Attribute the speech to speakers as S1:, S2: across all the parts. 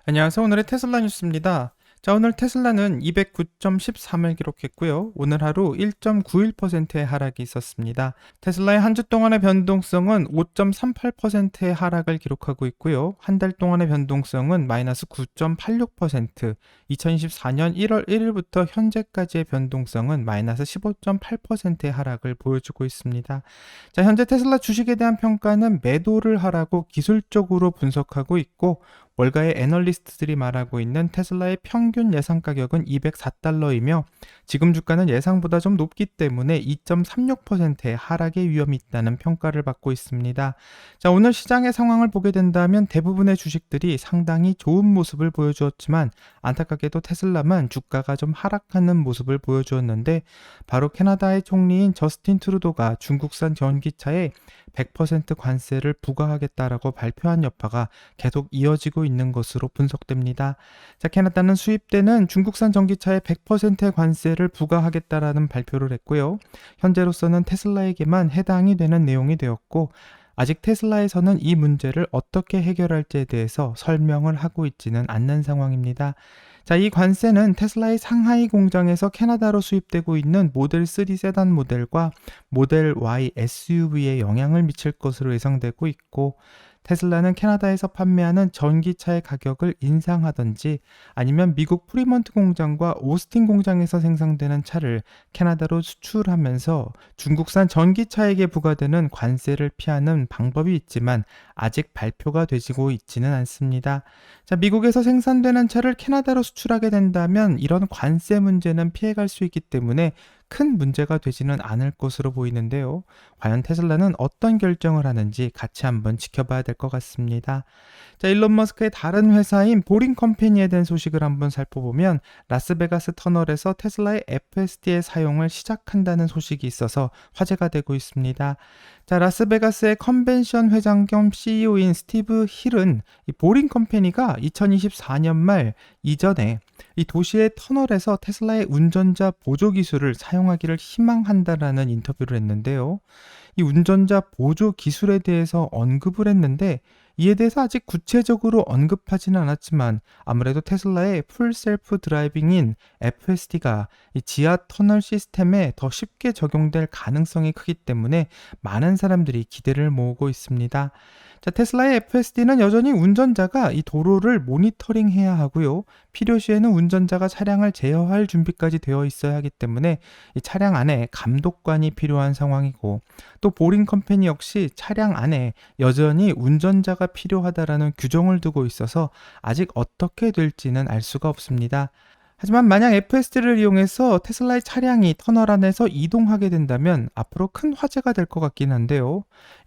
S1: 안녕하세요. 오늘의 테슬라 뉴스입니다. 자, 오늘 테슬라는 209.13을 기록했고요. 오늘 하루 1.91%의 하락이 있었습니다. 테슬라의 한 주 동안의 변동성은 5.38%의 하락을 기록하고 있고요. 한 달 동안의 변동성은 마이너스 9.86%, 2024년 1월 1일부터 현재까지의 변동성은 마이너스 15.8%의 하락을 보여주고 있습니다. 자, 현재 테슬라 주식에 대한 평가는 매도를 하라고 기술적으로 분석하고 있고, 월가의 애널리스트들이 말하고 있는 테슬라의 평균 예상 가격은 204달러이며 지금 주가는 예상보다 좀 높기 때문에 2.36%의 하락의 위험이 있다는 평가를 받고 있습니다. 자, 오늘 시장의 상황을 보게 된다면 대부분의 주식들이 상당히 좋은 모습을 보여주었지만 안타깝게도 테슬라만 주가가 좀 하락하는 모습을 보여주었는데, 바로 캐나다의 총리인 저스틴 트루도가 중국산 전기차에 100% 관세를 부과하겠다라고 발표한 여파가 계속 이어지고 있는 것으로 분석됩니다. 자, 캐나다는 수입되는 중국산 전기차에 100%의 관세를 부과하겠다라는 발표를 했고요. 현재로서는 테슬라에게만 해당이 되는 내용이 되었고, 아직 테슬라에서는 이 문제를 어떻게 해결할지에 대해서 설명을 하고 있지는 않는 상황입니다. 자, 이 관세는 테슬라의 상하이 공장에서 캐나다로 수입되고 있는 모델 3 세단 모델과 모델 Y SUV에 영향을 미칠 것으로 예상되고 있고, 테슬라는 캐나다에서 판매하는 전기차의 가격을 인상하든지 아니면 미국 프리먼트 공장과 오스틴 공장에서 생산되는 차를 캐나다로 수출하면서 중국산 전기차에게 부과되는 관세를 피하는 방법이 있지만 아직 발표가 되지고 있지는 않습니다. 자, 미국에서 생산되는 차를 캐나다로 수출하게 된다면 이런 관세 문제는 피해갈 수 있기 때문에 큰 문제가 되지는 않을 것으로 보이는데요. 과연 테슬라는 어떤 결정을 하는지 같이 한번 지켜봐야 될 것 같습니다. 자, 일론 머스크의 다른 회사인 보링 컴퍼니에 대한 소식을 한번 살펴보면 라스베가스 터널에서 테슬라의 FSD의 사용을 시작한다는 소식이 있어서 화제가 되고 있습니다. 자, 라스베가스의 컨벤션 회장 겸 CEO인 스티브 힐은 이 보링 컴퍼니가 2024년 말 이전에 이 도시의 터널에서 테슬라의 운전자 보조 기술을 사용하기를 희망한다라는 인터뷰를 했는데요. 이 운전자 보조 기술에 대해서 언급을 했는데, 이에 대해서 아직 구체적으로 언급하지는 않았지만 아무래도 테슬라의 풀 셀프 드라이빙인 FSD가 이 지하 터널 시스템에 더 쉽게 적용될 가능성이 크기 때문에 많은 사람들이 기대를 모으고 있습니다. 자, 테슬라의 FSD는 여전히 운전자가 이 도로를 모니터링해야 하고요. 필요시에는 운전자가 차량을 제어할 준비까지 되어 있어야 하기 때문에 이 차량 안에 감독관이 필요한 상황이고, 또 보링 컴퍼니 역시 차량 안에 여전히 운전자가 필요하다라는 규정을 두고 있어서 아직 어떻게 될지는 알 수가 없습니다. 하지만 만약 FSD를 이용해서 테슬라의 차량이 터널 안에서 이동하게 된다면 앞으로 큰 화제가 될 것 같긴 한데요.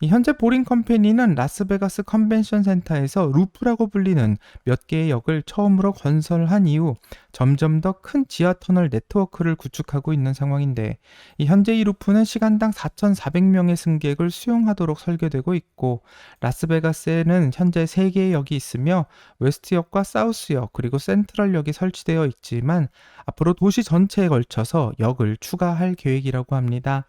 S1: 현재 보링 컴퍼니는 라스베가스 컨벤션 센터에서 루프라고 불리는 몇 개의 역을 처음으로 건설한 이후 점점 더 큰 지하 터널 네트워크를 구축하고 있는 상황인데, 현재 이 루프는 시간당 4,400명의 승객을 수용하도록 설계되고 있고, 라스베가스에는 현재 3개의 역이 있으며 웨스트역과 사우스역 그리고 센트럴역이 설치되어 있지만 앞으로 도시 전체에 걸쳐서 역을 추가할 계획이라고 합니다.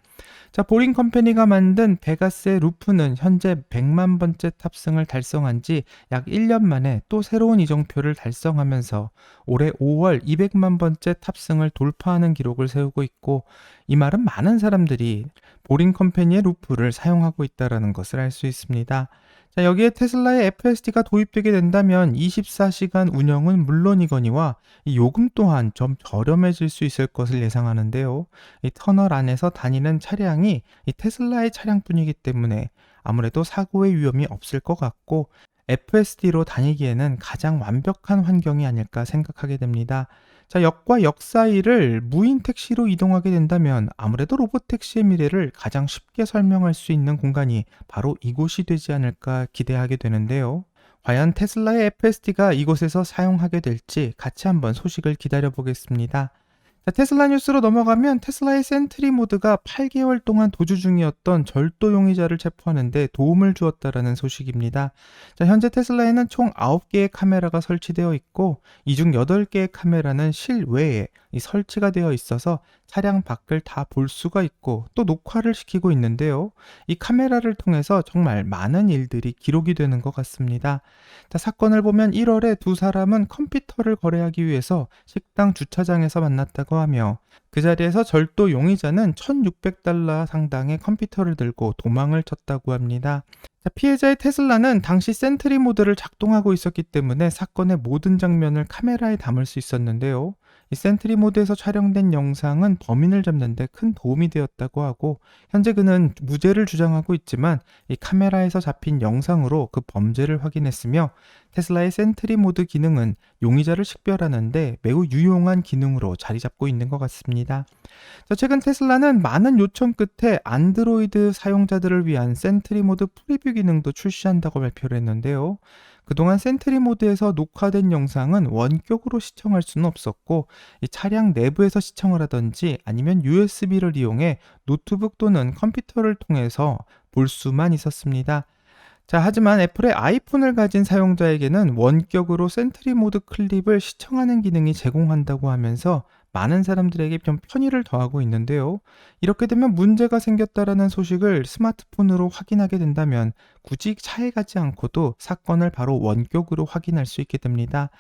S1: 자, 보링 컴퍼니가 만든 베가스의 루프는 현재 100만 번째 탑승을 달성한 지 약 1년 만에 또 새로운 이정표를 달성하면서 올해 5월 200만 번째 탑승을 돌파하는 기록을 세우고 있고, 이 말은 많은 사람들이 보링 컴퍼니의 루프를 사용하고 있다는 것을 알 수 있습니다. 자, 여기에 테슬라의 FSD가 도입되게 된다면 24시간 운영은 물론이거니와 이 요금 또한 좀 저렴해질 수 있을 것을 예상하는데요. 이 터널 안에서 다니는 차량이 이 테슬라의 차량뿐이기 때문에 아무래도 사고의 위험이 없을 것 같고, FSD로 다니기에는 가장 완벽한 환경이 아닐까 생각하게 됩니다. 자, 역과 역 사이를 무인 택시로 이동하게 된다면 아무래도 로봇 택시의 미래를 가장 쉽게 설명할 수 있는 공간이 바로 이곳이 되지 않을까 기대하게 되는데요. 과연 테슬라의 FSD가 이곳에서 사용하게 될지 같이 한번 소식을 기다려 보겠습니다. 자, 테슬라 뉴스로 넘어가면 테슬라의 센트리 모드가 8개월 동안 도주 중이었던 절도 용의자를 체포하는데 도움을 주었다라는 소식입니다. 자, 현재 테슬라에는 총 9개의 카메라가 설치되어 있고, 이 중 8개의 카메라는 실외에, 이 설치가 되어 있어서 차량 밖을 다 볼 수가 있고 또 녹화를 시키고 있는데요. 이 카메라를 통해서 정말 많은 일들이 기록이 되는 것 같습니다. 자, 사건을 보면 1월에 두 사람은 컴퓨터를 거래하기 위해서 식당 주차장에서 만났다고 하며 그 자리에서 절도 용의자는 1,600달러 상당의 컴퓨터를 들고 도망을 쳤다고 합니다. 자, 피해자의 테슬라는 당시 센트리 모드를 작동하고 있었기 때문에 사건의 모든 장면을 카메라에 담을 수 있었는데요. 이 센트리 모드에서 촬영된 영상은 범인을 잡는 데 큰 도움이 되었다고 하고 현재 그는 무죄를 주장하고 있지만 이 카메라에서 잡힌 영상으로 그 범죄를 확인했으며 테슬라의 센트리 모드 기능은 용의자를 식별하는데 매우 유용한 기능으로 자리 잡고 있는 것 같습니다. 자, 최근 테슬라는 많은 요청 끝에 안드로이드 사용자들을 위한 센트리 모드 프리뷰 기능도 출시한다고 발표를 했는데요. 그동안 센트리 모드에서 녹화된 영상은 원격으로 시청할 수는 없었고 이 차량 내부에서 시청을 하든지 아니면 USB를 이용해 노트북 또는 컴퓨터를 통해서 볼 수만 있었습니다. 자, 하지만 애플의 아이폰을 가진 사용자에게는 원격으로 센트리 모드 클립을 시청하는 기능이 제공한다고 하면서 많은 사람들에게 좀 편의를 더하고 있는데요. 이렇게 되면 문제가 생겼다라는 소식을 스마트폰으로 확인하게 된다면 굳이 차에 가지 않고도 사건을 바로 원격으로 확인할 수 있게 됩니다.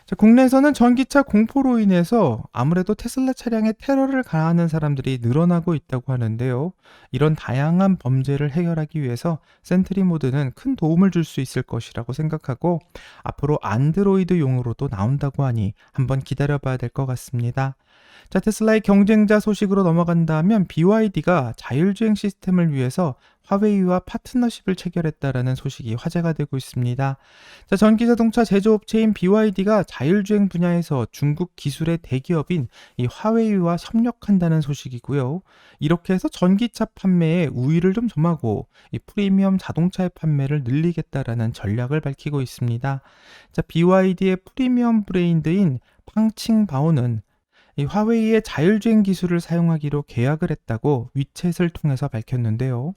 S1: 자, 국내에서는 전기차 공포로 인해서 아무래도 테슬라 차량에 테러를 가하는 사람들이 늘어나고 있다고 하는데요. 이런 다양한 범죄를 해결하기 위해서 센트리 모드는 큰 도움을 줄 수 있을 것이라고 생각하고 앞으로 안드로이드용으로도 나온다고 하니 한번 기다려봐야 될 것 같습니다. 자, 테슬라의 경쟁자 소식으로 넘어간다면 BYD가 자율주행 시스템을 위해서 화웨이와 파트너십을 체결했다라는 소식이 화제가 되고 있습니다. 자, 전기자동차 제조업체인 BYD가 자율주행 분야에서 중국 기술의 대기업인 이 화웨이와 협력한다는 소식이고요. 이렇게 해서 전기차 판매에 우위를 좀 점하고 이 프리미엄 자동차의 판매를 늘리겠다라는 전략을 밝히고 있습니다. 자, BYD의 프리미엄 브랜드인 팡칭바오는 이 화웨이의 자율주행 기술을 사용하기로 계약을 했다고 위챗을 통해서 밝혔는데요.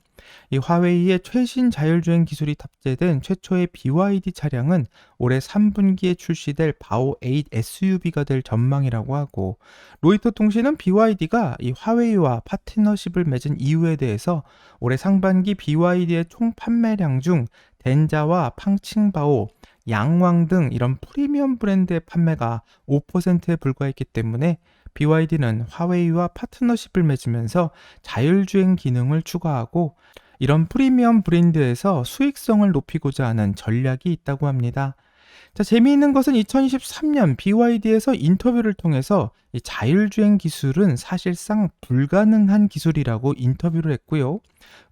S1: 이 화웨이의 최신 자율주행 기술이 탑재된 최초의 BYD 차량은 올해 3분기에 출시될 바오 8 SUV가 될 전망이라고 하고 로이터 통신은 BYD가 이 화웨이와 파트너십을 맺은 이유에 대해서 올해 상반기 BYD의 총 판매량 중 덴자와 팡칭바오 양왕 등 이런 프리미엄 브랜드의 판매가 5%에 불과했기 때문에 BYD는 화웨이와 파트너십을 맺으면서 자율주행 기능을 추가하고 이런 프리미엄 브랜드에서 수익성을 높이고자 하는 전략이 있다고 합니다. 자, 재미있는 것은 2023년 BYD에서 인터뷰를 통해서 이 자율주행 기술은 사실상 불가능한 기술이라고 인터뷰를 했고요.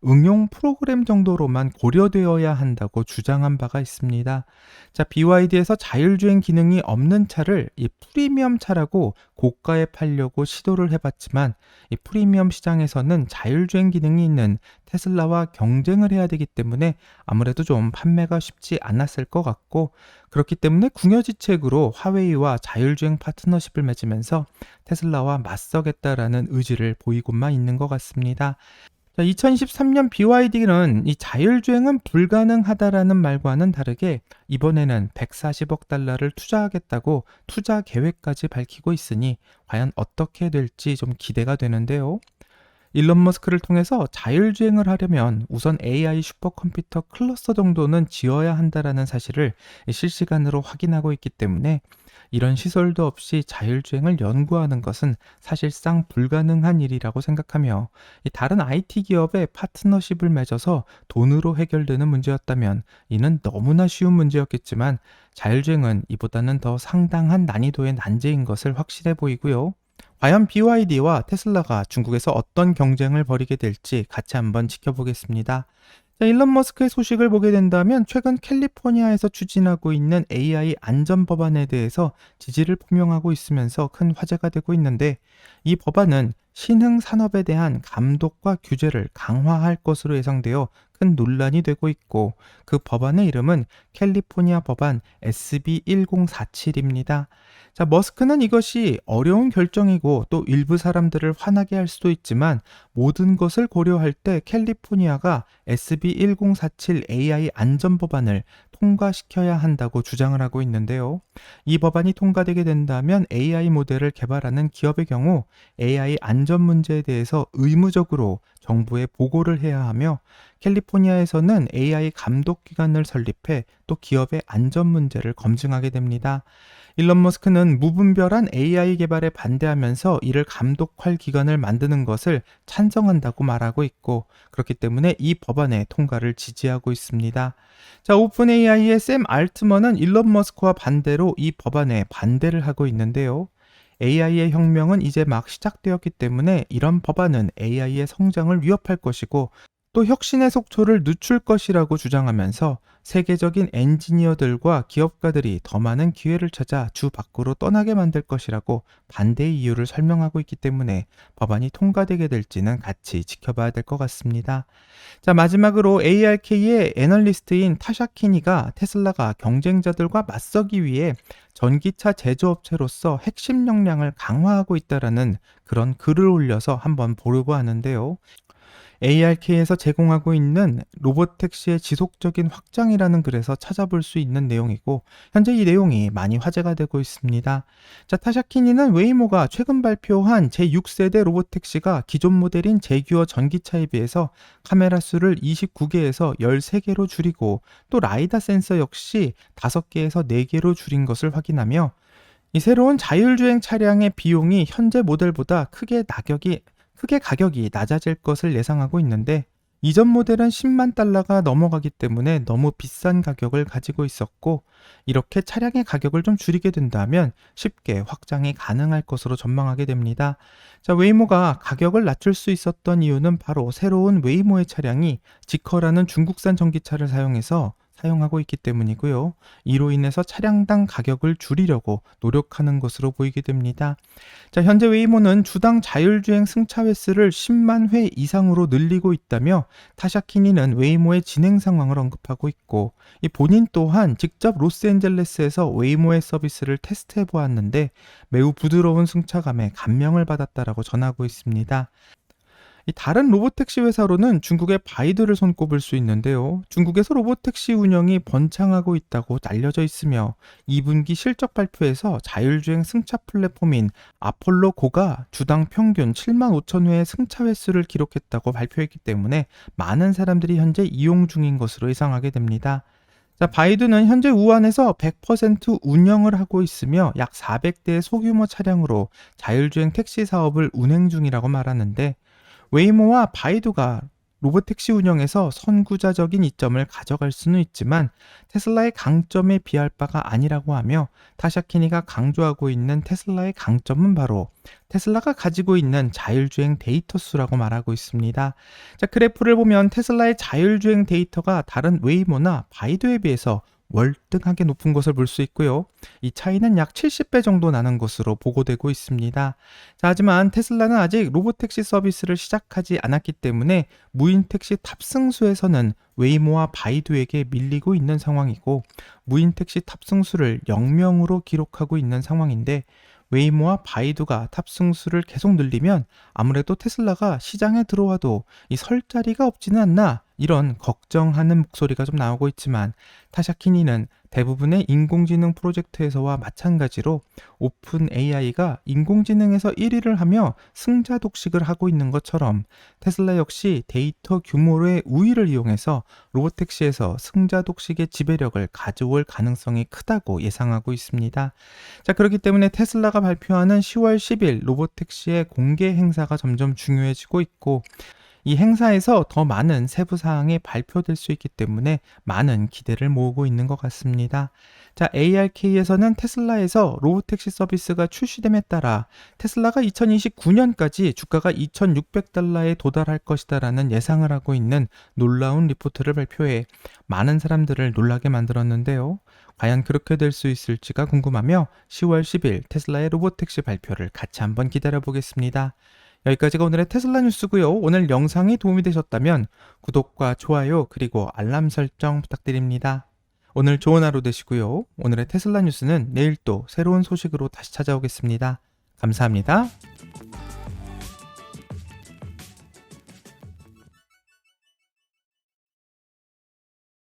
S1: 응용 프로그램 정도로만 고려되어야 한다고 주장한 바가 있습니다. 자, BYD에서 자율주행 기능이 없는 차를 이 프리미엄 차라고 고가에 팔려고 시도를 해봤지만 이 프리미엄 시장에서는 자율주행 기능이 있는 테슬라와 경쟁을 해야 되기 때문에 아무래도 좀 판매가 쉽지 않았을 것 같고 그렇기 때문에 궁여지책으로 화웨이와 자율주행 파트너십을 맺으면서 테슬라와 맞서겠다라는 의지를 보이고만 있는 것 같습니다. 2023년 BYD는 이 자율주행은 불가능하다라는 말과는 다르게 이번에는 140억 달러를 투자하겠다고 투자 계획까지 밝히고 있으니 과연 어떻게 될지 좀 기대가 되는데요. 일론 머스크를 통해서 자율주행을 하려면 우선 AI 슈퍼컴퓨터 클러스터 정도는 지어야 한다라는 사실을 실시간으로 확인하고 있기 때문에 이런 시설도 없이 자율주행을 연구하는 것은 사실상 불가능한 일이라고 생각하며 다른 IT 기업의 파트너십을 맺어서 돈으로 해결되는 문제였다면 이는 너무나 쉬운 문제였겠지만 자율주행은 이보다는 더 상당한 난이도의 난제인 것을 확실해 보이고요. 과연 BYD와 테슬라가 중국에서 어떤 경쟁을 벌이게 될지 같이 한번 지켜보겠습니다. 자, 일론 머스크의 소식을 보게 된다면 최근 캘리포니아에서 추진하고 있는 AI 안전 법안에 대해서 지지를 표명하고 있으면서 큰 화제가 되고 있는데 이 법안은 신흥 산업에 대한 감독과 규제를 강화할 것으로 예상되어 큰 논란이 되고 있고 그 법안의 이름은 캘리포니아 법안 SB 1047입니다. 자, 머스크는 이것이 어려운 결정이고 또 일부 사람들을 화나게 할 수도 있지만 모든 것을 고려할 때 캘리포니아가 SB 1047 AI 안전 법안을 통과시켜야 한다고 주장을 하고 있는데요. 이 법안이 통과되게 된다면 AI 모델을 개발하는 기업의 경우 AI 안전 문제에 대해서 의무적으로 정부에 보고를 해야 하며, 캘리포니아에서는 AI 감독 기관을 설립해 또 기업의 안전 문제를 검증하게 됩니다. 일론 머스크는 무분별한 AI 개발에 반대하면서 이를 감독할 기관을 만드는 것을 찬성한다고 말하고 있고, 그렇기 때문에 이 법안의 통과를 지지하고 있습니다. 자, 오픈 AI의 샘 알트먼은 일론 머스크와 반대로 이 법안에 반대를 하고 있는데요. AI의 혁명은 이제 막 시작되었기 때문에 이런 법안은 AI의 성장을 위협할 것이고 또 혁신의 속초를 늦출 것이라고 주장하면서 세계적인 엔지니어들과 기업가들이 더 많은 기회를 찾아 주 밖으로 떠나게 만들 것이라고 반대의 이유를 설명하고 있기 때문에 법안이 통과되게 될지는 같이 지켜봐야 될 것 같습니다. 자, 마지막으로 ARK의 애널리스트인 타샤 키니가 테슬라가 경쟁자들과 맞서기 위해 전기차 제조업체로서 핵심 역량을 강화하고 있다라는 그런 글을 올려서 한번 보려고 하는데요. ARK에서 제공하고 있는 로봇택시의 지속적인 확장이라는 글에서 찾아볼 수 있는 내용이고, 현재 이 내용이 많이 화제가 되고 있습니다. 자, 타샤키니는 웨이모가 최근 발표한 제6세대 로봇택시가 기존 모델인 제규어 전기차에 비해서 카메라 수를 29개에서 13개로 줄이고 또 라이다 센서 역시 5개에서 4개로 줄인 것을 확인하며, 이 새로운 자율주행 차량의 비용이 현재 모델보다 크게 가격이 낮아질 것을 예상하고 있는데, 이전 모델은 10만 달러가 넘어가기 때문에 너무 비싼 가격을 가지고 있었고, 이렇게 차량의 가격을 좀 줄이게 된다면 쉽게 확장이 가능할 것으로 전망하게 됩니다. 자, 웨이모가 가격을 낮출 수 있었던 이유는 바로 새로운 웨이모의 차량이 지커라는 중국산 전기차를 사용하고 있기 때문이고요. 이로 인해서 차량당 가격을 줄이려고 노력하는 것으로 보이게 됩니다. 자, 현재 웨이모는 주당 자율주행 승차 횟수를 10만 회 이상으로 늘리고 있다며, 타샤키니는 웨이모의 진행 상황을 언급하고 있고, 이 본인 또한 직접 로스앤젤레스에서 웨이모의 서비스를 테스트해 보았는데 매우 부드러운 승차감에 감명을 받았다라고 전하고 있습니다. 이 다른 로봇택시 회사로는 중국의 바이두를 손꼽을 수 있는데요. 중국에서 로봇택시 운영이 번창하고 있다고 알려져 있으며 2분기 실적 발표에서 자율주행 승차 플랫폼인 아폴로5가 주당 평균 7만 5천 회의 승차 횟수를 기록했다고 발표했기 때문에 많은 사람들이 현재 이용 중인 것으로 예상하게 됩니다. 자, 바이두는 현재 우한에서 100% 운영을 하고 있으며 약 400대의 소규모 차량으로 자율주행 택시 사업을 운행 중이라고 말하는데, 웨이모와 바이두가 로봇택시 운영에서 선구자적인 이점을 가져갈 수는 있지만 테슬라의 강점에 비할 바가 아니라고 하며, 타샤키니가 강조하고 있는 테슬라의 강점은 바로 테슬라가 가지고 있는 자율주행 데이터 수라고 말하고 있습니다. 자, 그래프를 보면 테슬라의 자율주행 데이터가 다른 웨이모나 바이두에 비해서 월등하게 높은 것을 볼 수 있고요. 이 차이는 약 70배 정도 나는 것으로 보고되고 있습니다. 자, 하지만 테슬라는 아직 로봇택시 서비스를 시작하지 않았기 때문에 무인택시 탑승수에서는 웨이모와 바이두에게 밀리고 있는 상황이고, 무인택시 탑승수를 0명으로 기록하고 있는 상황인데, 웨이모와 바이두가 탑승수를 계속 늘리면 아무래도 테슬라가 시장에 들어와도 이 설 자리가 없지는 않나, 이런 걱정하는 목소리가 좀 나오고 있지만, 타샤키니는 대부분의 인공지능 프로젝트에서와 마찬가지로 오픈 AI가 인공지능에서 1위를 하며 승자 독식을 하고 있는 것처럼 테슬라 역시 데이터 규모의 우위를 이용해서 로봇택시에서 승자 독식의 지배력을 가져올 가능성이 크다고 예상하고 있습니다. 자, 그렇기 때문에 테슬라가 발표하는 10월 10일 로봇택시의 공개 행사가 점점 중요해지고 있고, 이 행사에서 더 많은 세부 사항이 발표될 수 있기 때문에 많은 기대를 모으고 있는 것 같습니다. 자, ARK에서는 테슬라에서 로봇택시 서비스가 출시됨에 따라 테슬라가 2029년까지 주가가 2,600달러에 도달할 것이다라는 예상을 하고 있는 놀라운 리포트를 발표해 많은 사람들을 놀라게 만들었는데요. 과연 그렇게 될 수 있을지가 궁금하며 10월 10일 테슬라의 로봇택시 발표를 같이 한번 기다려 보겠습니다. 여기까지가 오늘의 테슬라 뉴스고요. 오늘 영상이 도움이 되셨다면 구독과 좋아요 그리고 알람 설정 부탁드립니다. 오늘 좋은 하루 되시고요. 오늘의 테슬라 뉴스는 내일 또 새로운 소식으로 다시 찾아오겠습니다. 감사합니다.